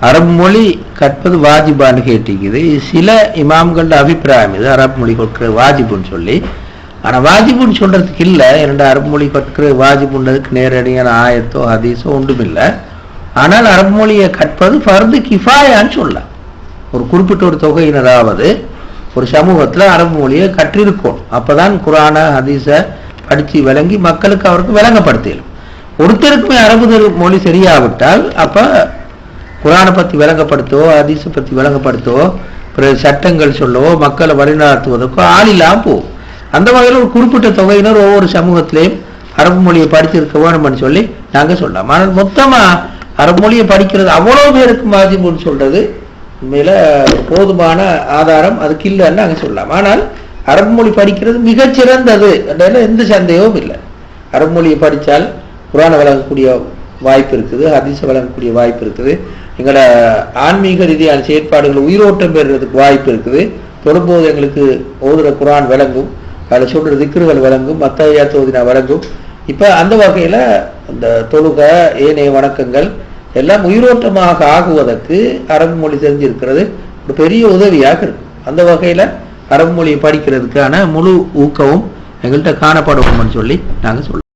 அரபு மொழி கற்பது வாஜிபான்னு கேட்டிக்குது. சில இமாம்களோட அபிப்பிராயம் இது, அரபு மொழி கற்கிற வாஜிபுன்னு சொல்லி. ஆனால் வாஜிபுன்னு சொல்றதுக்கு இல்லை. இரண்டு அரபு மொழி கற்கிற வாஜிபுன்றதுக்கு நேரடியான ஆயத்தோ ஹதீஸோ ஒன்றும் இல்லை. ஆனால் அரபு மொழியை கற்பது ஃபர்து கிஃபாயான்னு சொல்லலாம். ஒரு குறிப்பிட்ட ஒரு தொகையினராவது ஒரு சமூகத்தில் அரபு மொழியை கற்றிருக்கணும். அப்போதான் குரான ஹதீஸை படித்து விளங்கி மக்களுக்கு அவருக்கு விளங்கப்படுத்தலும். ஒருத்தருக்குமே அரபு மொழி சரியாவிட்டால் அப்போ குரானை பற்றி விளங்கப்படுத்தவோ ஹதீஸை பற்றி விளங்கப்படுத்தவோ பிற சட்டங்கள் சொல்லவோ மக்களை வழிநடத்துவதற்கோ ஆள் இல்லாமல் போகும். அந்த வகையில் ஒரு குறிப்பிட்ட தொகையினர் ஒவ்வொரு சமூகத்திலையும் அரபு மொழியை படித்திருக்க வேணும்னு சொல்லி நாங்கள் சொல்லலாம். ஆனால் மொத்தமாக அரபு மொழியை படிக்கிறது அவ்வளோ பேருக்கு வாஜிபுன்னு சொல்றது உண்மையில போதுமான ஆதாரம் அதுக்கு இல்லைன்னு நாங்கள் சொல்லலாம். ஆனால் அரபு மொழி படிக்கிறது மிகச்சிறந்தது என்றால எந்த சந்தேகமும் இல்லை. அரபு மொழியை படித்தால் குரானை வழங்கக்கூடிய வாய்ப்பு இருக்குது, ஹதீஸை வழங்கக்கூடிய வாய்ப்பு இருக்குது, எங்களோட ஆன்மீக ரீதியான செயற்பாடுகள் உயிரோட்டம் பெறுறதுக்கு வாய்ப்பு இருக்குது. தொடும்போது எங்களுக்கு ஓதுற குரான் விளங்கும், அதில் சொல்ற திக்ருகள் விளங்கும், மத்தயா ஓதினா விளங்கும். இப்போ அந்த வகையில் இந்த தொழுகை ஏனைய வணக்கங்கள் எல்லாம் உயிரோட்டமாக ஆகுவதற்கு அரபு மொழி தெரிஞ்சிருக்கிறது ஒரு பெரிய உதவியாக இருக்கும். அந்த வகையில் அரபு மொழியை படிக்கிறதுக்கான முழு ஊக்கமும் எங்கள்கிட்ட காணப்படுவோம்னு சொல்லி நாங்கள் சொல்லுவோம்.